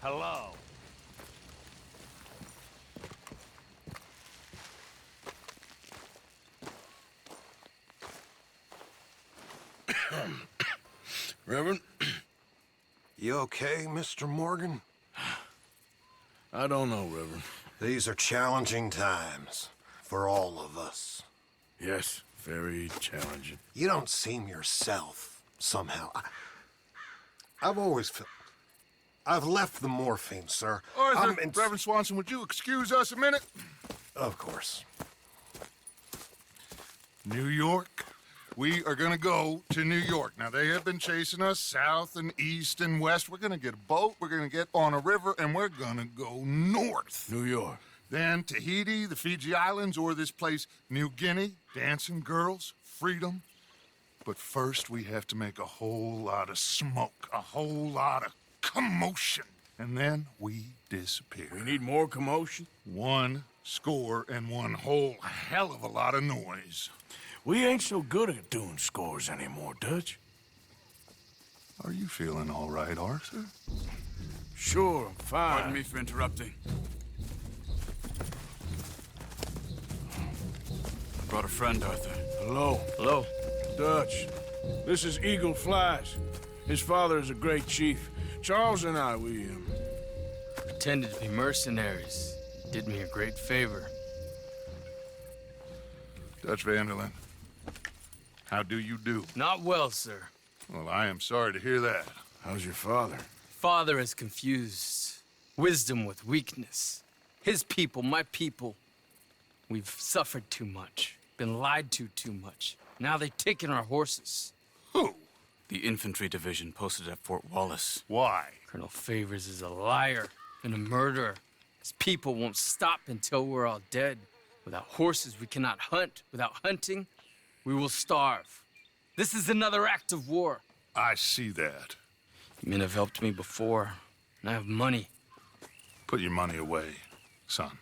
Hello. Reverend? You okay, Mr. Morgan? I don't know, Reverend. These are challenging times for all of us. Yes, very challenging. You don't seem yourself, somehow. I've always felt... I've left the morphine, sir. Arthur, Reverend Swanson, would you excuse us a minute? Of course. New York. We are gonna go to New York. Now, they have been chasing us south and east and west. We're gonna get a boat, we're gonna get on a river, and we're gonna go north. New York. Then Tahiti, the Fiji Islands, or this place, New Guinea, dancing girls, freedom. But first, we have to make a whole lot of smoke, a whole lot of commotion. And then we disappear. We need more commotion? 1 score and 1 whole hell of a lot of noise. We ain't so good at doing scores anymore, Dutch. Are you feeling all right, Arthur? Sure, I'm fine. Pardon me for interrupting. I brought a friend, Arthur. Hello. Hello. Dutch. This is Eagle Flies. His father is a great chief. Charles and I, we Pretended to be mercenaries. Did me a great favor. Dutch Vanderlyn, how do you do? Not well, sir. Well, I am sorry to hear that. How's your father? Father has confused wisdom with weakness. His people, my people. We've suffered too much. Been lied to too much. Now they've taken our horses. Who? The infantry division posted at Fort Wallace. Why? Colonel Favors is a liar and a murderer. His people won't stop until we're all dead. Without horses, we cannot hunt. Without hunting, we will starve. This is another act of war. I see that. Men have helped me before, and I have money. Put your money away, son.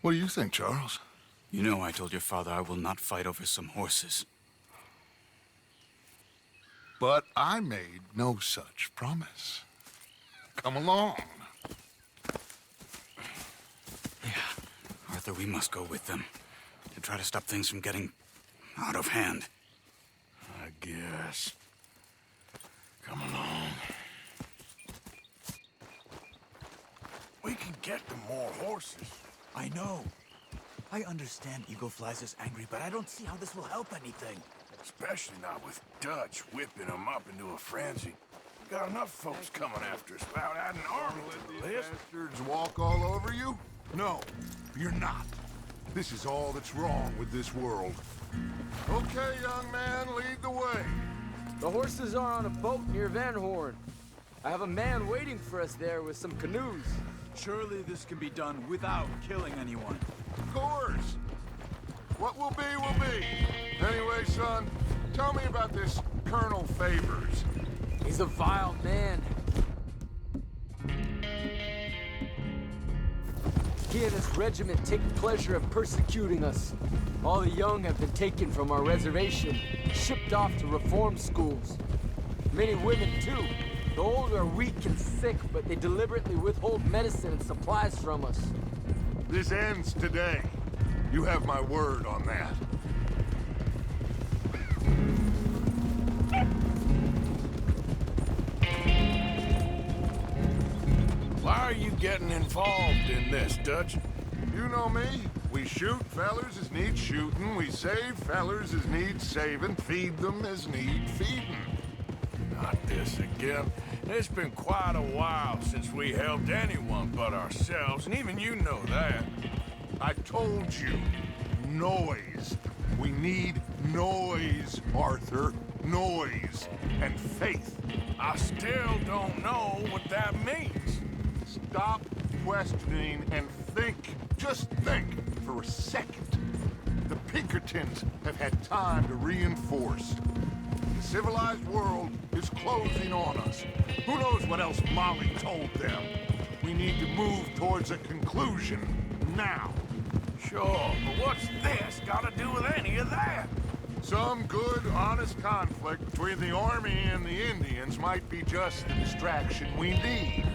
What do you think, Charles? You know I told your father I will not fight over some horses. But I made no such promise. Come along. Arthur, we must go with them to try to stop things from getting out of hand. I guess. Come along. We can get them more horses. I know. I understand Eagle Flies is angry, but I don't see how this will help anything. Especially not with Dutch whipping them up into a frenzy. We got enough folks coming after us without adding army to the list. Bastards walk all over you? No, you're not. This is all that's wrong with this world. Okay, young man, lead the way. The horses are on a boat near Van Horn. I have a man waiting for us there with some canoes. Surely this can be done without killing anyone. Of course. What will be, will be. Anyway, son, tell me about this Colonel Favors. He's a vile man. He and his regiment take pleasure in persecuting us. All the young have been taken from our reservation, shipped off to reform schools. Many women, too. The old are weak and sick, but they deliberately withhold medicine and supplies from us. This ends today. You have my word on that. Why are you getting involved in this, Dutch? You know me. We shoot fellers as need shooting. We save fellers as need saving. Feed them as need feeding. Not this again. It's been quite a while since we helped anyone but ourselves, and even you know that. I told you. Noise. We need noise, Arthur. Noise and faith. I still don't know what that means. Stop questioning and think. Just think for a second. The Pinkertons have had time to reinforce. The civilized world is closing on us. Who knows what else Molly told them? We need to move towards a conclusion now. Sure, but what's this got to do with any of that? Some good, honest conflict between the army and the Indians might be just the distraction we need.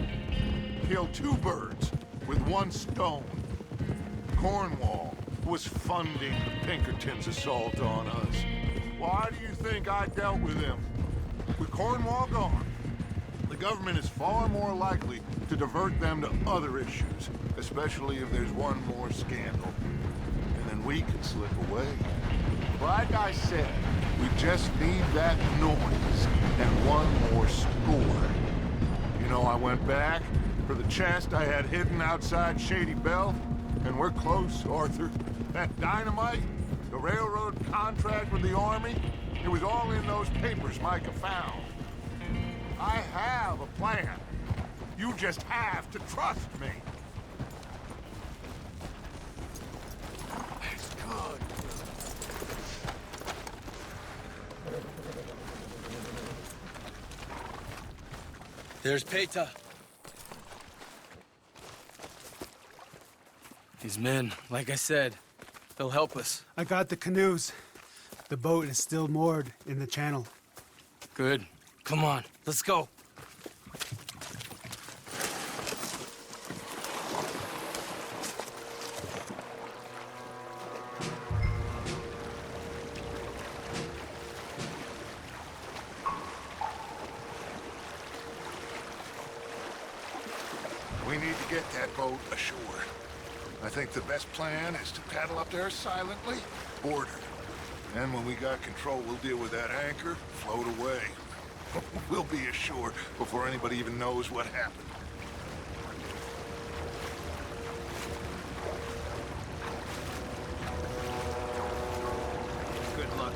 Kill two birds with one stone. Cornwall was funding the Pinkertons' assault on us. Why do you think I dealt with him? With Cornwall gone, the government is far more likely to divert them to other issues, especially if there's one more scandal. And then we can slip away. Like I said, we just need that noise and one more score. You know, I went back for the chest I had hidden outside Shady Belle, and we're close, Arthur. That dynamite, the railroad contract with the army, it was all in those papers Micah found. I have a plan. You just have to trust me. It's good. There's Peta. These men, like I said, they'll help us. I got the canoes. The boat is still moored in the channel. Good. Come on, let's go. We need to get that boat ashore. I think the best plan is to paddle up there silently, board her. Then when we got control, we'll deal with that anchor, float away. We'll be ashore before anybody even knows what happened. Good luck.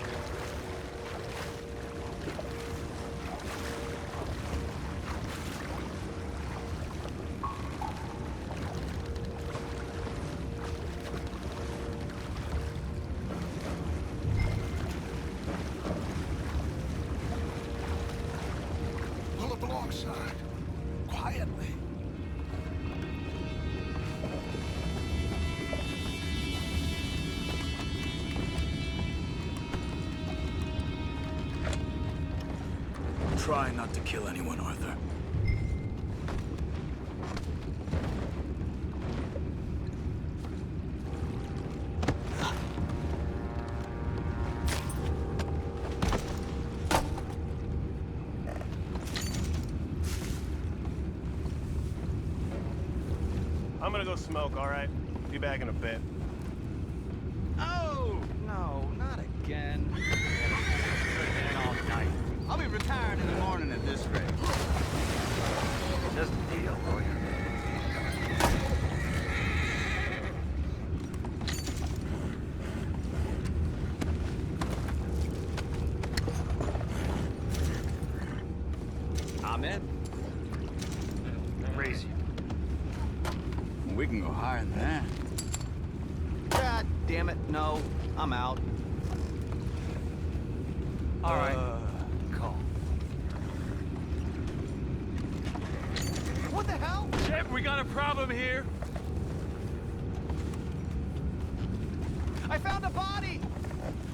Pull up alongside, quietly. Try not to kill anyone, Arthur. I'm gonna go smoke, all right? Be back in a bit. Oh! No, not again. Been all night. I'll be retired in the morning at this rate. Just a deal, lawyer. I'm in. Raise you. We can go higher than that. God damn it, no. I'm out. All right. Call. What the hell? Shep, we got a problem here. I found a body!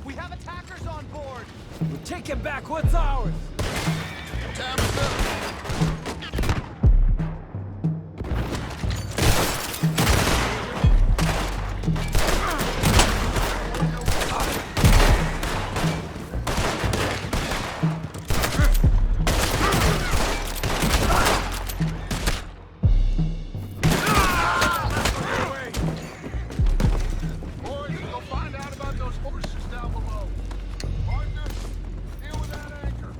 We have attackers on board! We're taking back what's ours. Time is up. Boys, go find out about those horses down below. Arthur, deal with that anchor.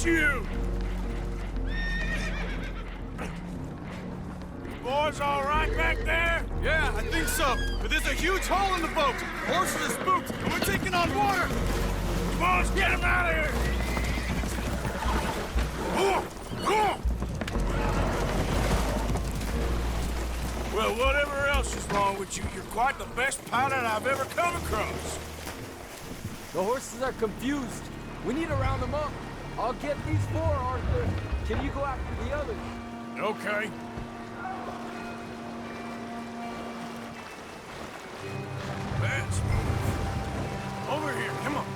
you! Boys all right back there? Yeah, I think so. But there's a huge hole in the boat. Horses are spooked, and we're taking on water. Come on, let's get him out of here! Well, whatever else is wrong with you, you're quite the best pilot I've ever come across. The horses are confused. We need to round them up. I'll get these four, Arthur. Can you go after the others? Okay. Let's move. Over here, come on.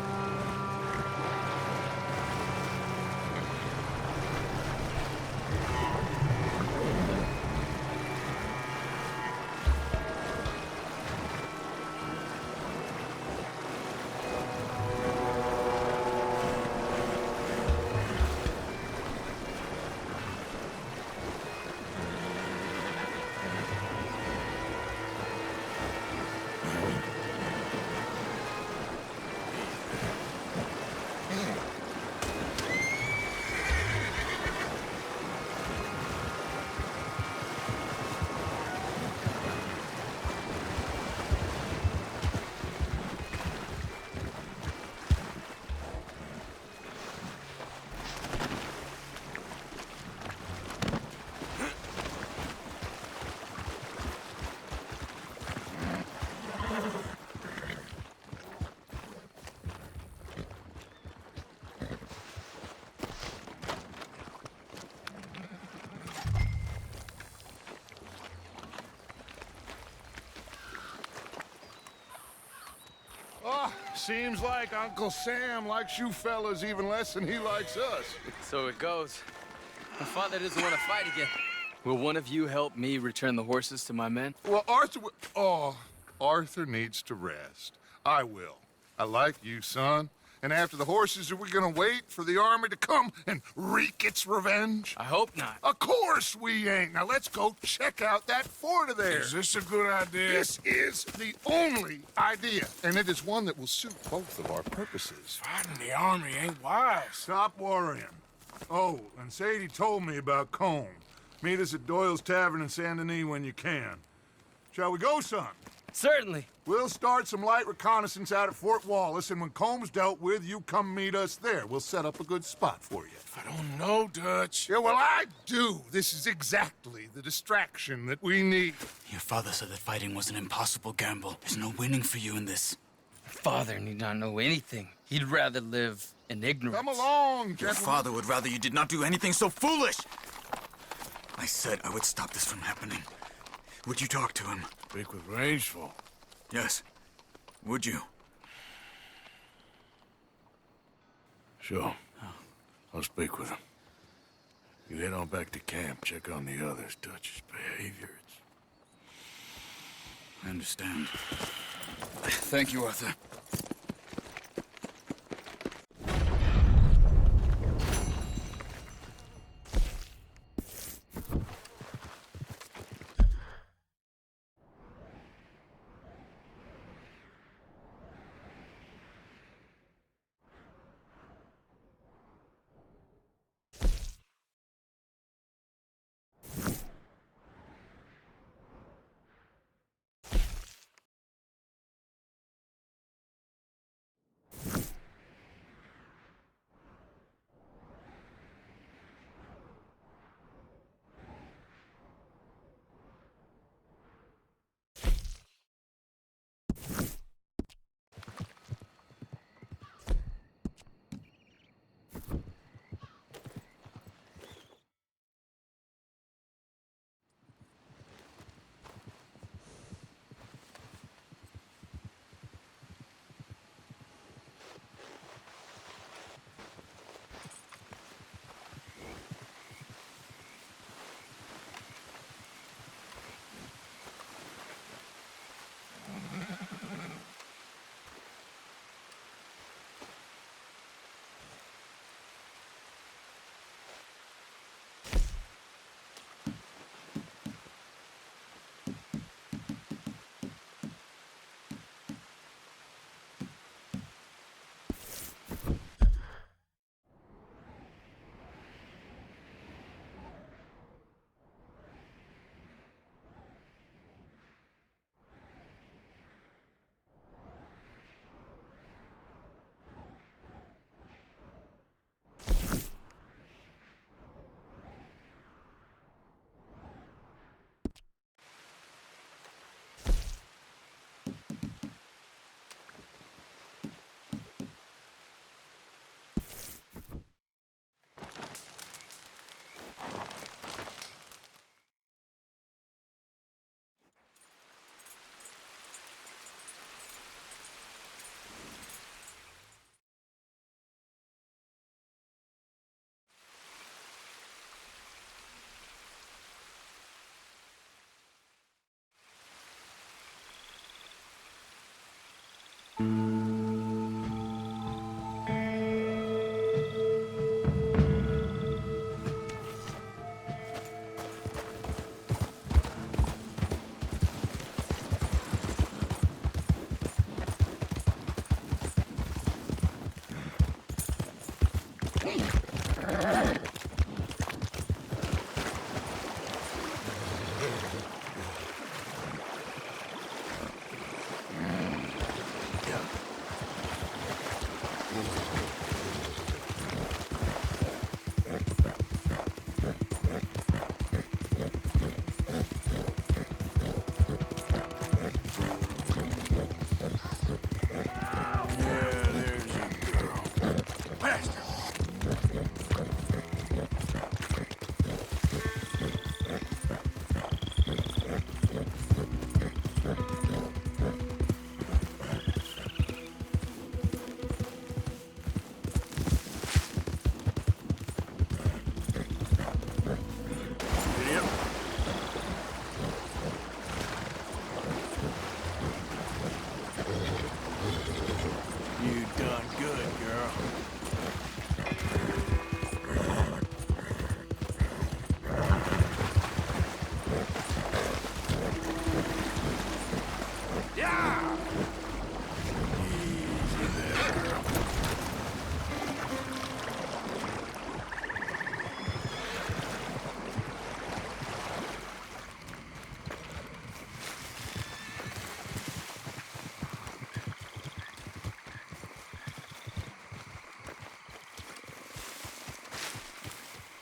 Oh, seems like Uncle Sam likes you fellas even less than he likes us. So it goes. My father doesn't want to fight again. Will one of you help me return the horses to my men? Well, Arthur needs to rest. I will. I like you, son. And after the horses, are we gonna wait for the army to come and wreak its revenge? I hope not. Of course we ain't. Now let's go check out that fort of theirs. Is this a good idea? This is the only idea, and it is one that will suit both of our purposes. Fighting the army ain't wise. Stop worrying. Oh, and Sadie told me about Combe. Meet us at Doyle's Tavern in Saint Denis when you can. Shall we go, son? Certainly. We'll start some light reconnaissance out at Fort Wallace, and when Combs dealt with, you come meet us there. We'll set up a good spot for you. I don't know, Dutch. Yeah, well, I do. This is exactly the distraction that we need. Your father said that fighting was an impossible gamble. There's no winning for you in this. Father need not know anything. He'd rather live in ignorance. Come along, Your gentlemen. father would rather you did not do anything so foolish. I said I would stop this from happening. Would you talk to him? Speak with Rangeful. Yes. Would you? Sure. I'll speak with him. You head on back to camp, check on the others, Dutch's behavior. I understand. Thank you, Arthur.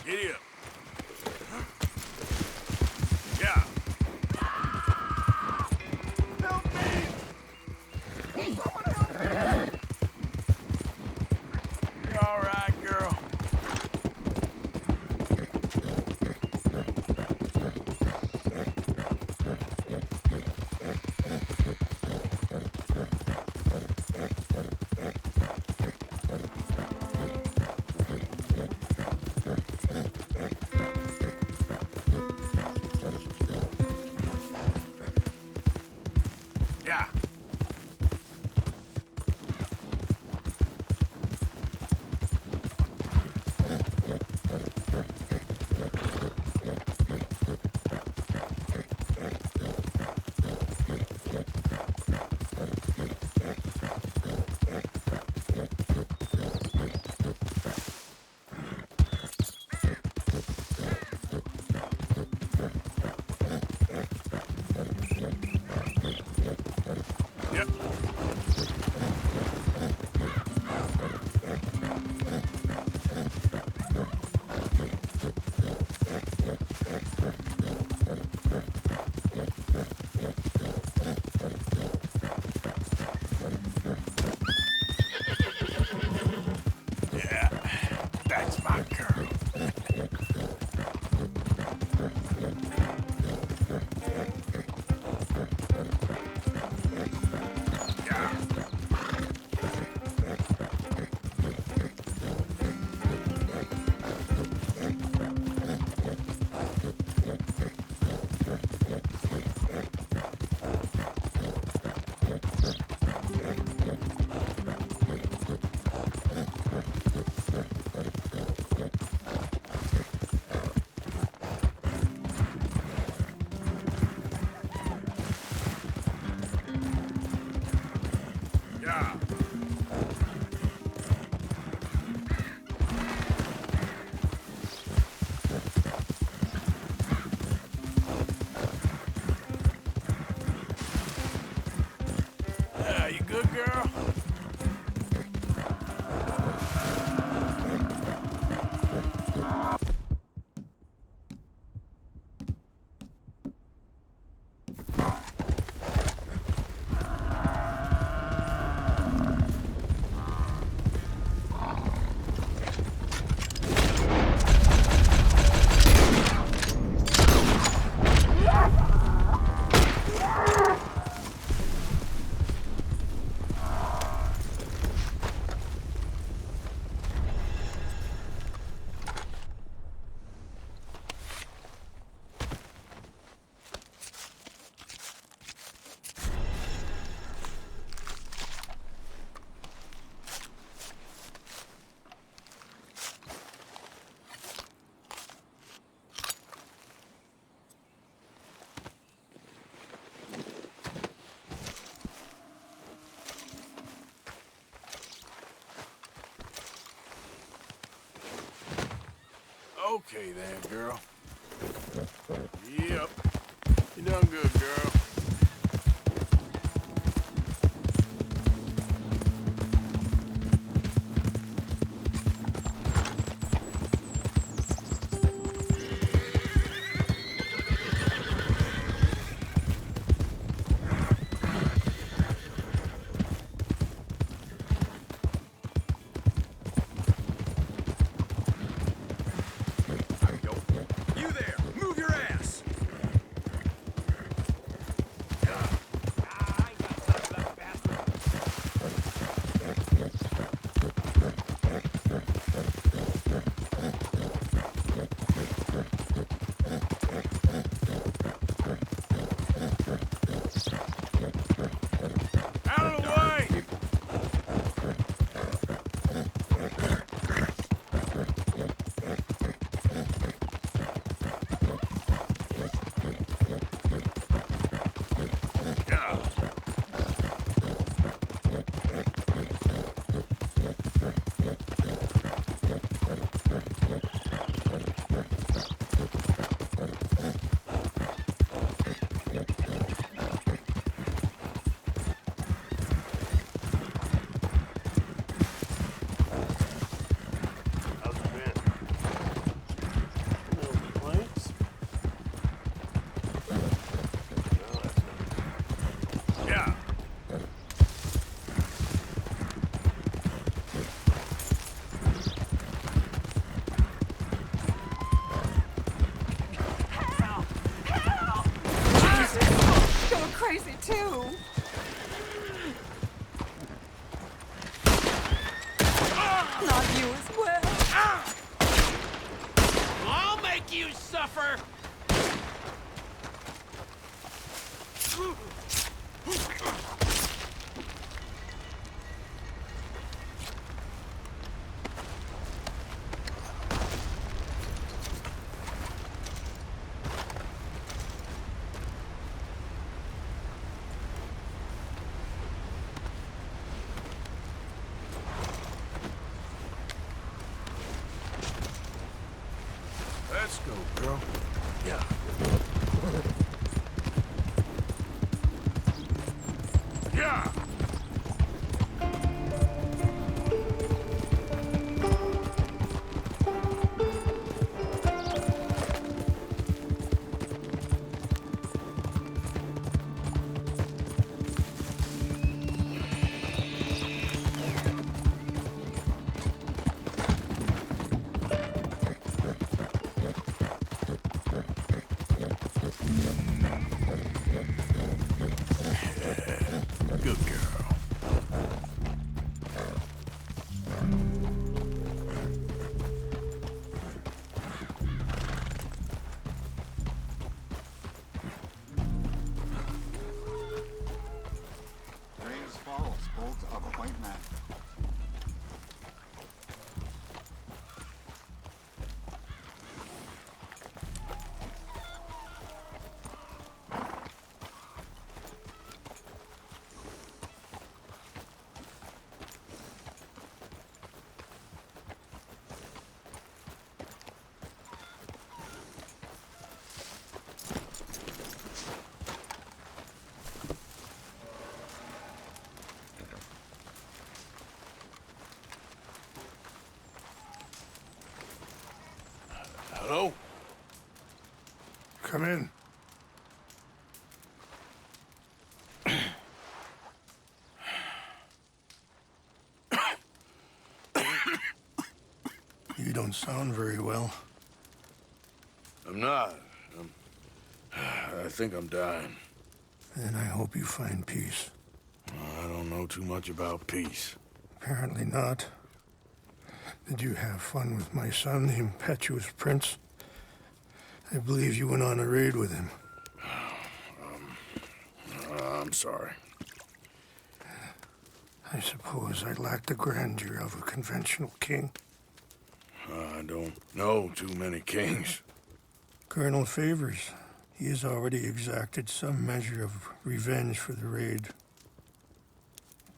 Giddy up. Yeah. Help me! Someone help me! You all right, girl? Yeah. Yep. Yeah, that's my girl. Yeah. Yeah. Yeah, you good, girl? Okay then, girl. Yep. You done good, girl. You there! Move your ass! too. Not you as well. I'll make you suffer! Let's go, girl. Yeah. Yeah! Good girl. Graves Falls, bolt of a white man. Hello? Come in. You don't sound very well. I'm not. I think I'm dying. And I hope you find peace. I don't know too much about peace. Apparently not. Did you have fun with my son, the impetuous prince? I believe you went on a raid with him. I'm sorry. I suppose I lack the grandeur of a conventional king. I don't know too many kings. Colonel Favors, he has already exacted some measure of revenge for the raid.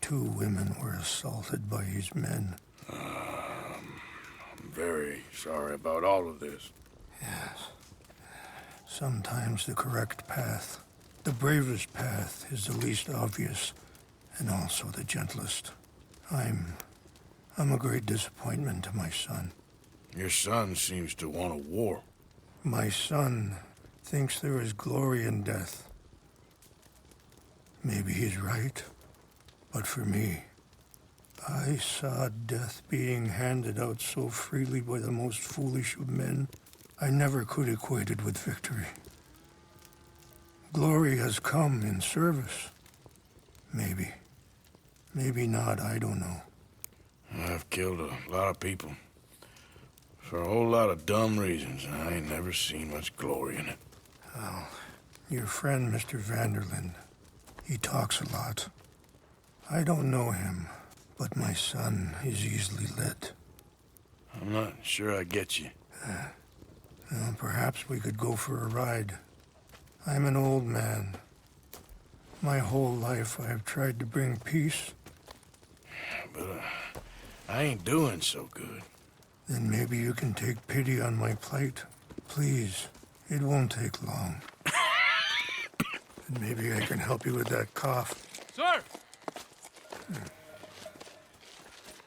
2 women were assaulted by his men. I'm very sorry about all of this. Yes. Sometimes the correct path, the bravest path, is the least obvious and also the gentlest. I'm a great disappointment to my son. Your son seems to want a war. My son thinks there is glory in death. Maybe he's right, but for me, I saw death being handed out so freely by the most foolish of men, I never could equate it with victory. Glory has come in service. Maybe. Maybe not, I don't know. I've killed a lot of people. For a whole lot of dumb reasons, and I ain't never seen much glory in it. Well, your friend, Mr. Vanderlinde, he talks a lot. I don't know him, but my son is easily led. I'm not sure I get you. Well, perhaps we could go for a ride. I'm an old man. My whole life I have tried to bring peace. But I ain't doing so good. Then maybe you can take pity on my plight. Please, it won't take long. And maybe I can help you with that cough. Sir!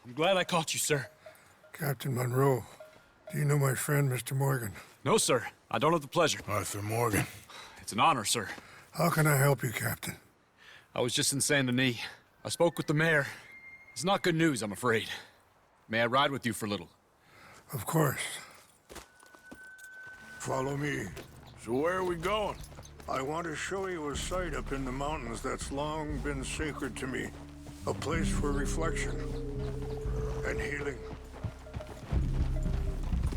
I'm glad I caught you, sir. Captain Monroe, do you know my friend, Mr. Morgan? No, sir. I don't have the pleasure. Arthur Morgan. It's an honor, sir. How can I help you, Captain? I was just in Saint Denis. I spoke with the mayor. It's not good news, I'm afraid. May I ride with you for a little? Of course. Follow me. So where are we going? I want to show you a site up in the mountains that's long been sacred to me. A place for reflection and healing.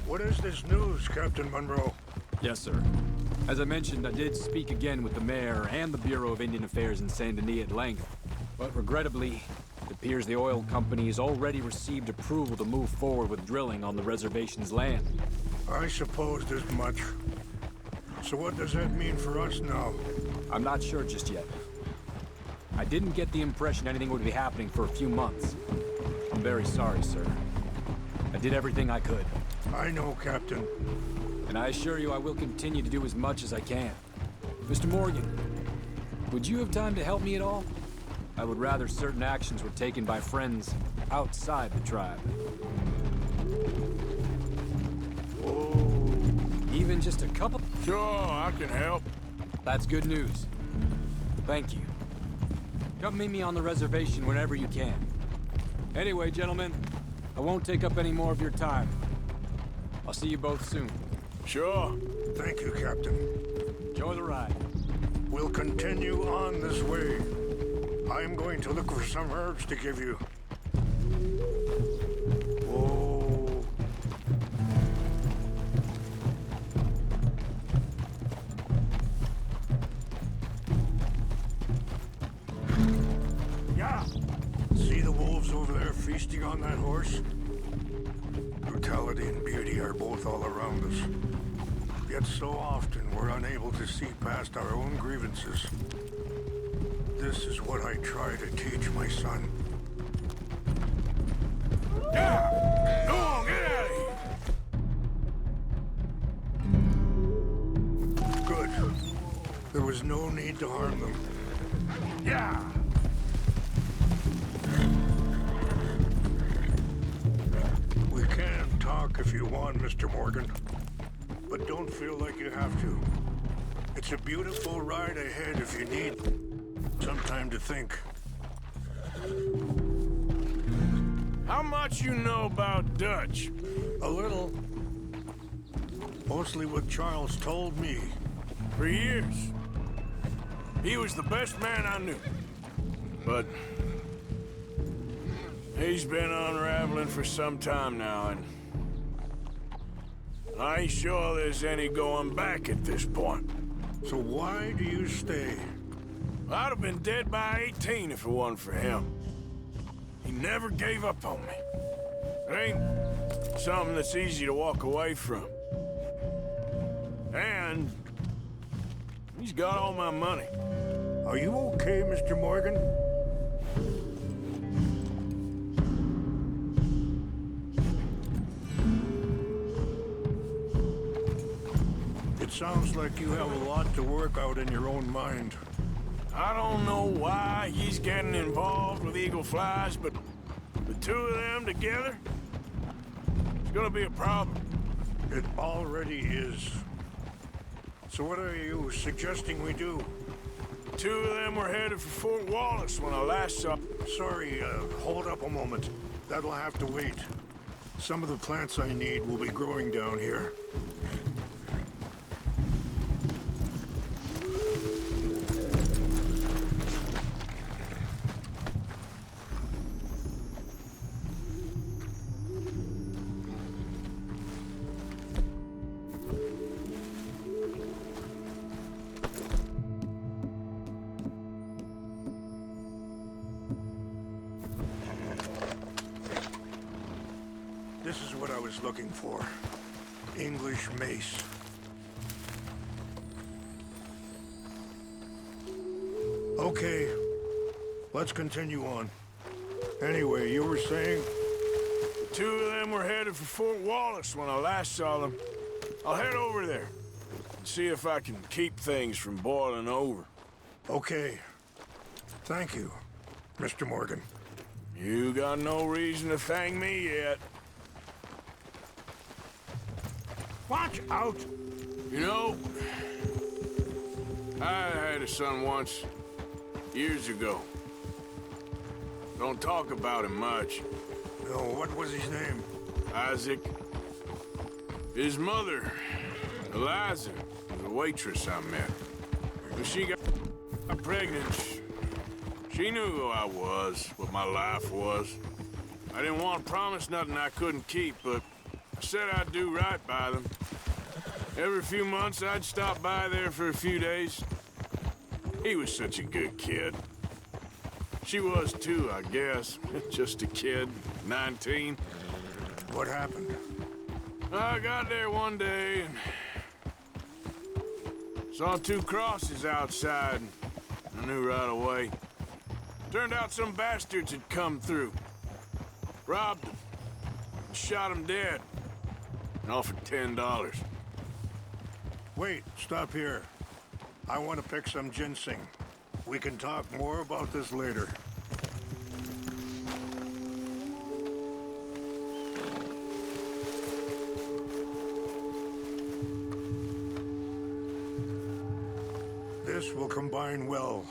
What is this news, Captain Monroe? Yes, sir. As I mentioned, I did speak again with the mayor and the Bureau of Indian Affairs in Saint Denis at length. But regrettably, it appears the oil company has already received approval to move forward with drilling on the reservation's land. I supposed as much. So what does that mean for us now? I'm not sure just yet. I didn't get the impression anything would be happening for a few months. I'm very sorry, sir. I did everything I could. I know, Captain. And I assure you I will continue to do as much as I can. Mr. Morgan, would you have time to help me at all? I would rather certain actions were taken by friends outside the tribe. Oh. Even just a couple? Sure, I can help. That's good news. Thank you. Come meet me on the reservation whenever you can. Anyway, gentlemen, I won't take up any more of your time. I'll see you both soon. Sure. Thank you, Captain. Enjoy the ride. We'll continue on this way. I'm going to look for some herbs to give you. Oh. Yeah. See the wolves over there feasting on that horse? Brutality and beauty are both all around us. Yet so often we're unable to see past our own grievances. This is what I try to teach my son. Yeah! Go on, get out of here! Good. There was no need to harm them. Yeah! We can talk if you want, Mr. Morgan. But don't feel like you have to. It's a beautiful ride ahead if you need some time to think. How much you know about Dutch? A little. Mostly what Charles told me. For years. He was the best man I knew. But he's been unraveling for some time now, and I ain't sure there's any going back at this point. So why do you stay? I'd have been dead by 18 if it wasn't for him. He never gave up on me. It ain't something that's easy to walk away from. And he's got all my money. Are you okay, Mr. Morgan? It sounds like you have a lot to work out in your own mind. I don't know why he's getting involved with Eagle Flies, but the two of them together, it's gonna be a problem. It already is. So what are you suggesting we do? Two of them were headed for Fort Wallace when I last saw... Sorry, hold up a moment. That'll have to wait. Some of the plants I need will be growing down here. This is what I was looking for. English mace. Okay, let's continue on. Anyway, you were saying? The two of them were headed for Fort Wallace when I last saw them. I'll head over there and see if I can keep things from boiling over. Okay. Thank you, Mr. Morgan. You got no reason to thank me yet. Watch out! You know, I had a son once, years ago. Don't talk about him much. No, what was his name? Isaac. His mother, Eliza, was a waitress I met. When she got pregnant, she knew who I was, what my life was. I didn't want to promise nothing I couldn't keep, but I said I'd do right by them. Every few months, I'd stop by there for a few days. He was such a good kid. She was too, I guess. Just a kid, 19. What happened? I got there one day and saw 2 crosses outside. And I knew right away. Turned out some bastards had come through. Robbed them. Shot them dead. And offered $10. Wait, stop here. I want to pick some ginseng. We can talk more about this later. This will combine well.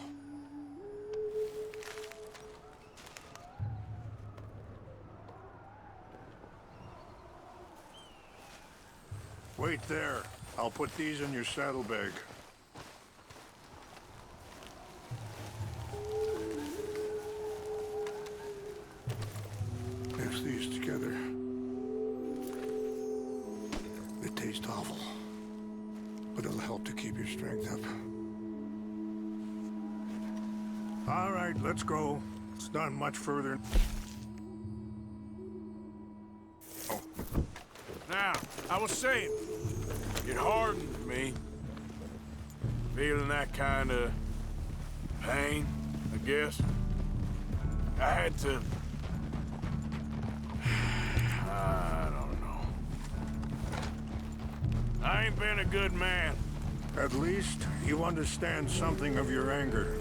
Wait there. I'll put these in your saddlebag. Mix these together. They taste awful, but it'll help to keep your strength up. All right, let's go. It's not much further. Oh. Now, I was saying, it hardened me. Feeling that kind of pain, I guess. I had to... I don't know. I ain't been a good man. At least you understand something of your anger.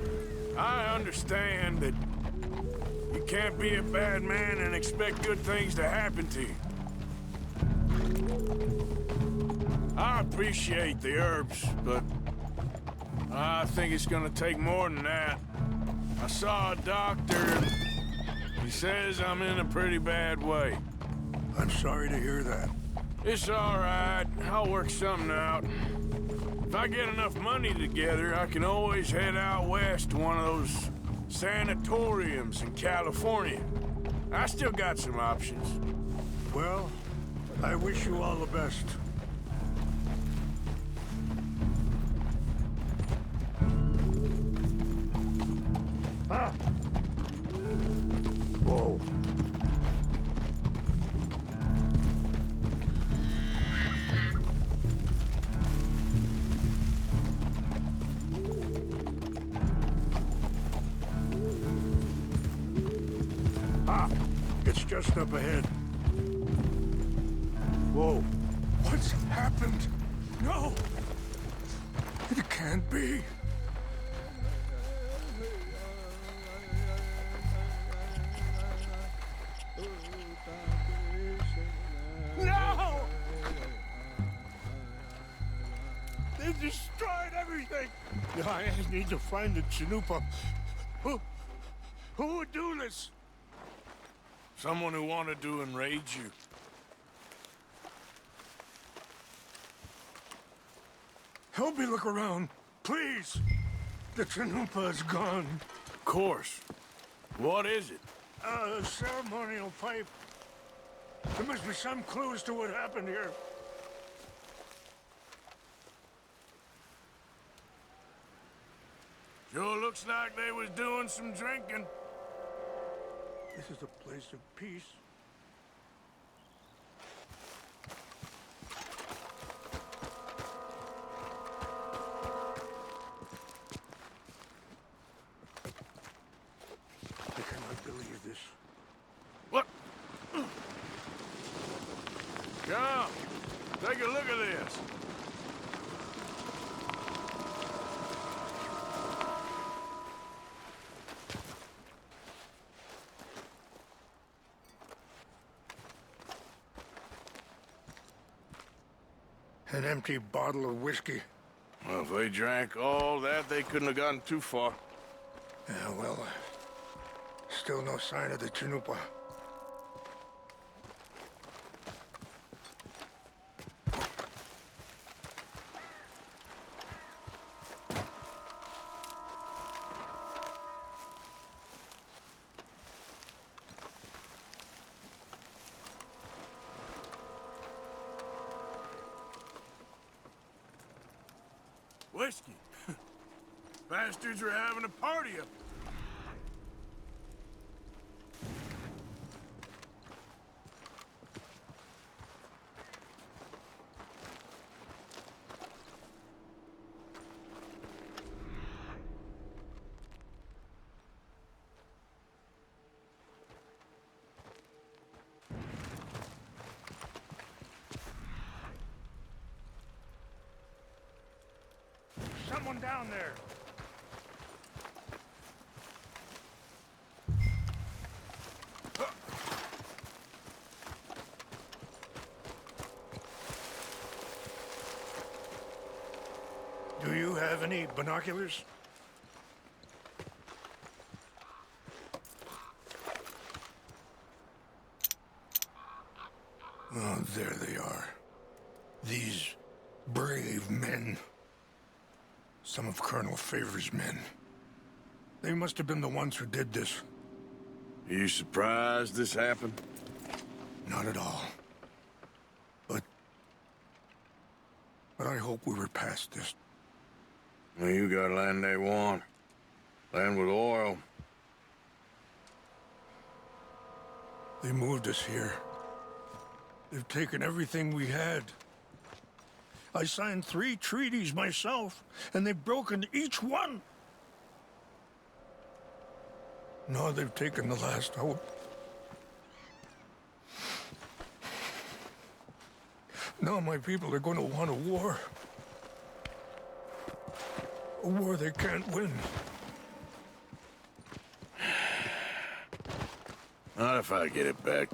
I understand that you can't be a bad man and expect good things to happen to you. I appreciate the herbs, but I think it's gonna take more than that. I saw a doctor, and he says I'm in a pretty bad way. I'm sorry to hear that. It's all right. I'll work something out. If I get enough money together, I can always head out west to one of those sanatoriums in California. I still got some options. Well, I wish you all the best. Ah! Whoa. Ah! It's just up ahead. Whoa. What's happened? No! It can't be. No! They destroyed everything! I need to find the Chanupa. Who would do this? Someone who wanted to enrage you. Help me look around, please. The Chanupa is gone. Of course. What is it? A ceremonial pipe. There must be some clues to what happened here. Sure looks like they was doing some drinking. This is a place of peace. I cannot believe this. What? Come, take a look at this. An empty bottle of whiskey. Well, if they drank all that, they couldn't have gotten too far. Yeah, well, still no sign of the Chanupa. Whiskey. Bastards are having a party up there. Someone down there. Do you have any binoculars? Oh, there they are. These brave men. Some of Colonel Favor's men. They must have been the ones who did this. Are you surprised this happened? Not at all. But I hope we were past this. Well, you got land they want. Land with oil. They moved us here. They've taken everything we had. I signed 3 treaties myself, and they've broken each one. Now they've taken the last hope. Now my people are going to want a war. A war they can't win. Not if I get it back.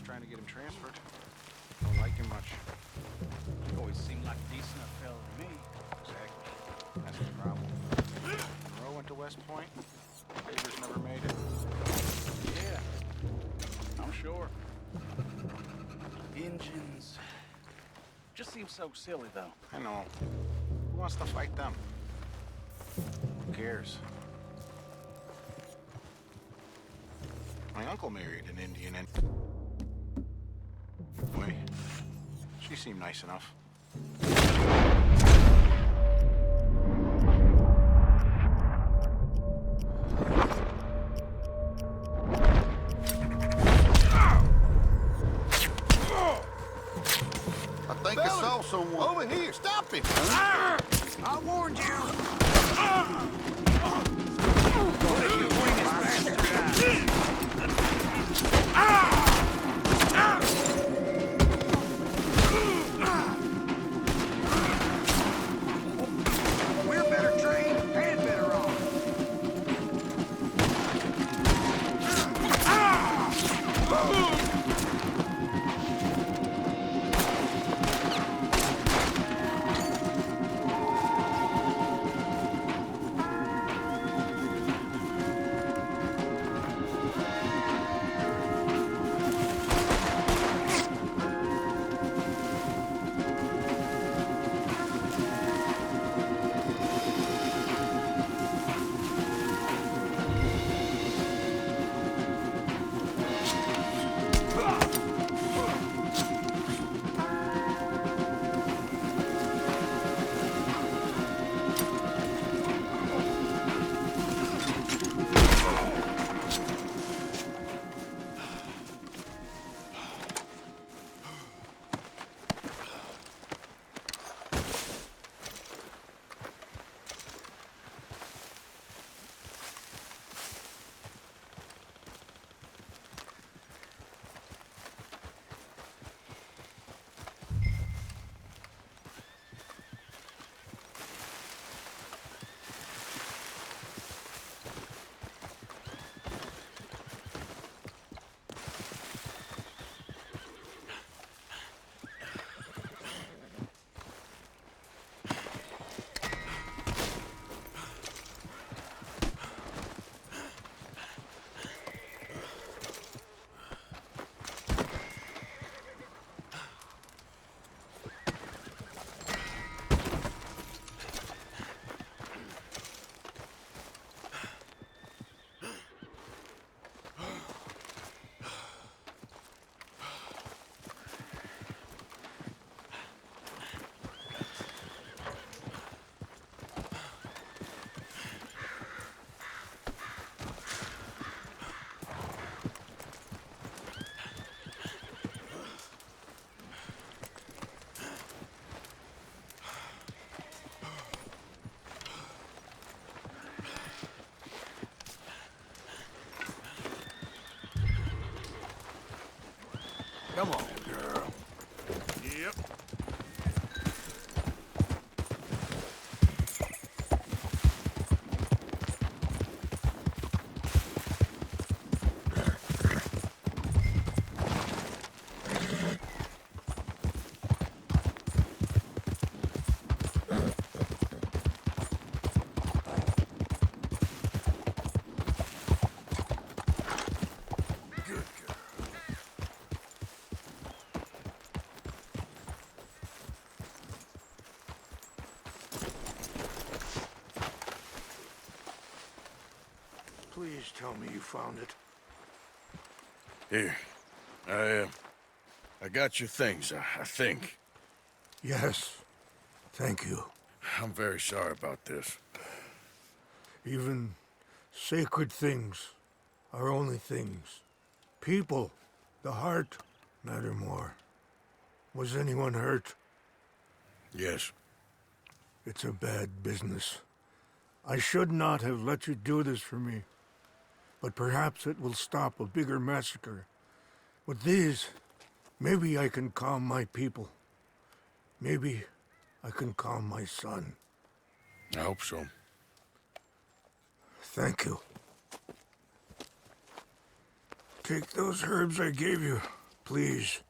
Trying to get him transferred. Don't like him much. He always seemed like a decent enough fella to me. Exactly. That's the problem. Monroe went to West Point. Favors never made it. Yeah, I'm sure. Engines. Just seems so silly, though. I know. Who wants to fight them? Who cares? My uncle married an Indian and... Wait. She seemed nice enough. I think I saw someone. Over here, stop him! I warned you! We're better trained and better off. Come on, girl. Yep. Please tell me you found it. Here. I got your things, I think. Yes. Thank you. I'm very sorry about this. Even sacred things are only things. People, the heart, matter more. Was anyone hurt? Yes. It's a bad business. I should not have let you do this for me. But perhaps it will stop a bigger massacre. With these, maybe I can calm my people. Maybe I can calm my son. I hope so. Thank you. Take those herbs I gave you, please.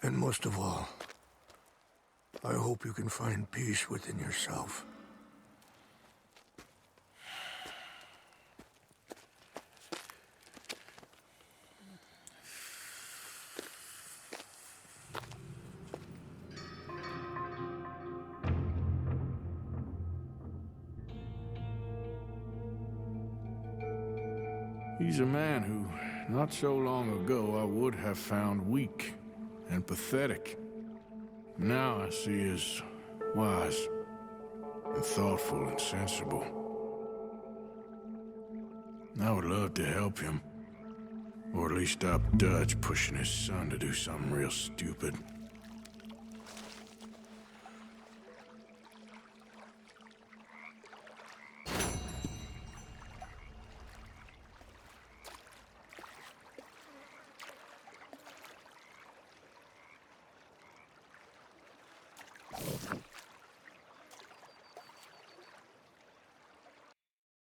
And most of all, I hope you can find peace within yourself. He's a man who, not so long ago, I would have found weak and pathetic. Now I see as wise and thoughtful and sensible. I would love to help him, or at least stop Dutch pushing his son to do something real stupid.